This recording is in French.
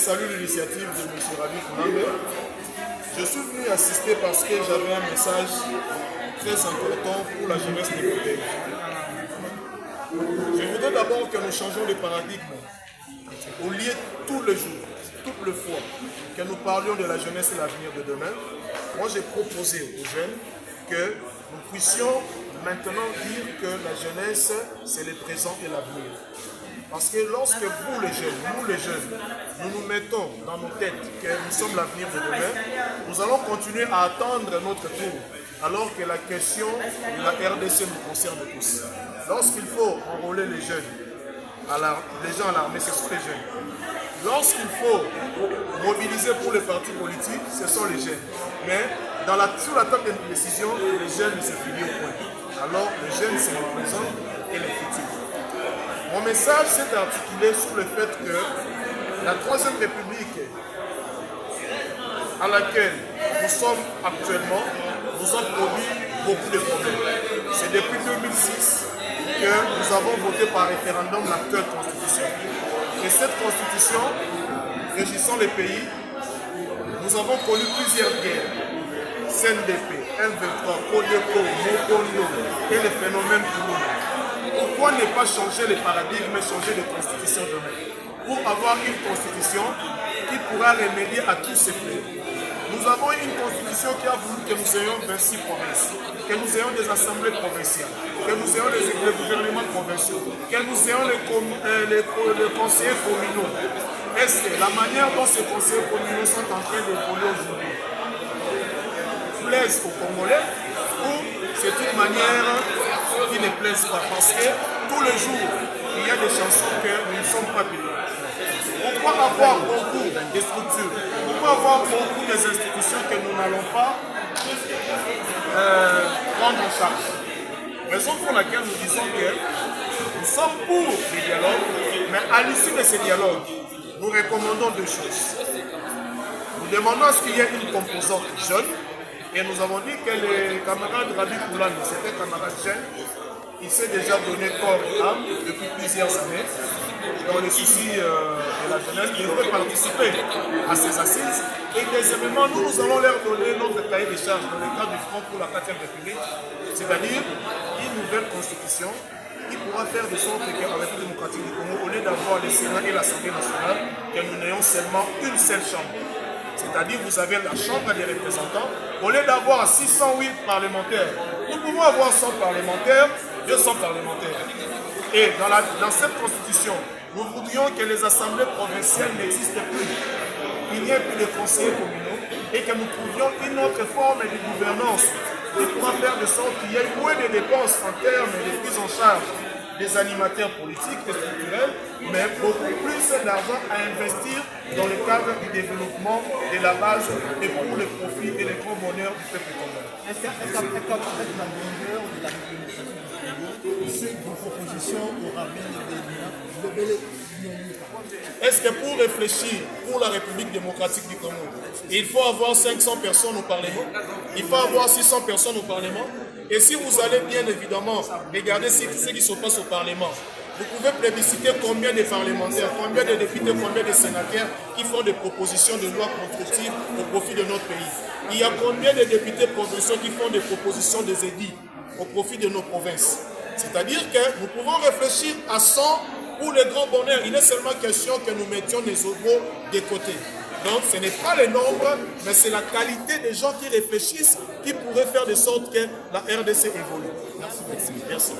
salue l'initiative de M. Ravi Kounambe. Je suis venu assister parce que j'avais un message très important pour la jeunesse nigérienne. Je voudrais d'abord que nous changions de paradigme. Au lieu tous les jours, toutes les fois que nous parlions de la jeunesse et l'avenir de demain, moi j'ai proposé aux jeunes que nous puissions maintenant dire que la jeunesse, c'est le présent et l'avenir. Parce que lorsque vous les jeunes, nous les jeunes, nous nous mettons dans nos têtes que nous sommes l'avenir de demain, nous allons continuer à attendre notre tour, alors que la question de la RDC nous concerne tous. Lorsqu'il faut enrôler les jeunes, les gens à l'armée, ce sont les jeunes. Lorsqu'il faut mobiliser pour les partis politiques, ce sont les jeunes. Mais sur la table de décision, les jeunes se finissent au point. Alors, les jeunes, c'est le présent et le futur. Mon message s'est articulé sur le fait que la Troisième République à laquelle nous sommes actuellement nous a produit beaucoup de problèmes. C'est depuis 2006 que nous avons voté par référendum l'actuelle constitution. Et cette constitution, régissant les pays, nous avons connu plusieurs guerres. CNDP, M23, Codeco, Mokondo et les phénomènes Koulouna. Pourquoi ne pas changer les paradigmes et changer de constitution demain pour avoir une constitution qui pourra remédier à tous ces fléaux? Nous avons une constitution qui a voulu que nous ayons 26 provinces, que nous ayons des assemblées provinciales, que nous ayons les gouvernements provinciaux, que nous ayons les conseillers communaux. Est-ce que la manière dont ces conseillers communaux sont en train d'évoluer aujourd'hui plaise aux Congolais ou c'est une manière qui ne plaise pas? Parce que tous les jours, il y a des chansons que nous ne sommes pas payés. Pourquoi avoir beaucoup de structures? Pourquoi avoir beaucoup des institutions que nous n'allons pas prendre en charge? Raison pour laquelle nous disons que nous sommes pour les dialogues, mais à l'issue de ces dialogues, nous recommandons deux choses. Nous demandons à ce qu'il y ait une composante jeune, et nous avons dit que les camarades Ravi Kounambe, c'était camarades jeunes, il s'est déjà donné corps et âme depuis plusieurs années dans les soucis de la jeunesse. Ils veulent participer à ces assises. Et deuxièmement, nous allons leur donner notre cahier de charges dans le cadre du Front pour la 4e République, c'est-à-dire une nouvelle constitution qui pourra faire de sorte qu'en République démocratique du Congo, au lieu d'avoir le Sénat et l'Assemblée nationale, que nous n'ayons seulement une seule chambre. C'est-à-dire vous avez la Chambre des représentants, au lieu d'avoir 608 parlementaires, nous pouvons avoir 100 parlementaires, 200 parlementaires. Et dans cette constitution, nous voudrions que les assemblées provinciales n'existent plus, qu'il n'y ait plus de conseillers communaux et que nous trouvions une autre forme de gouvernance qui pourra faire de sorte qu'il y ait moins de dépenses en termes de prise en charge des animateurs politiques et structurels, mais beaucoup plus d'argent à investir dans le cadre du développement de la base et pour le profit et le grand bonheur du peuple congolais. Est-ce qu'avec la longueur de la République, ces propositions aura bien Est-ce que pour réfléchir pour la République démocratique du Congo, il faut avoir 500 personnes au Parlement? Il faut avoir 600 personnes au Parlement? Et si vous allez bien évidemment regarder ce qui se passe au Parlement, vous pouvez plébisciter combien de parlementaires, combien de députés, combien de sénateurs qui font des propositions de loi constructives au profit de notre pays. Il y a combien de députés provinciaux qui font des propositions des édits au profit de nos provinces. C'est-à-dire que nous pouvons réfléchir à 100 pour le grand bonheur. Il est seulement question que nous mettions les euros de côté. Donc ce n'est pas le nombre, mais c'est la qualité des gens qui réfléchissent qui pourraient faire de sorte que la RDC évolue. Merci.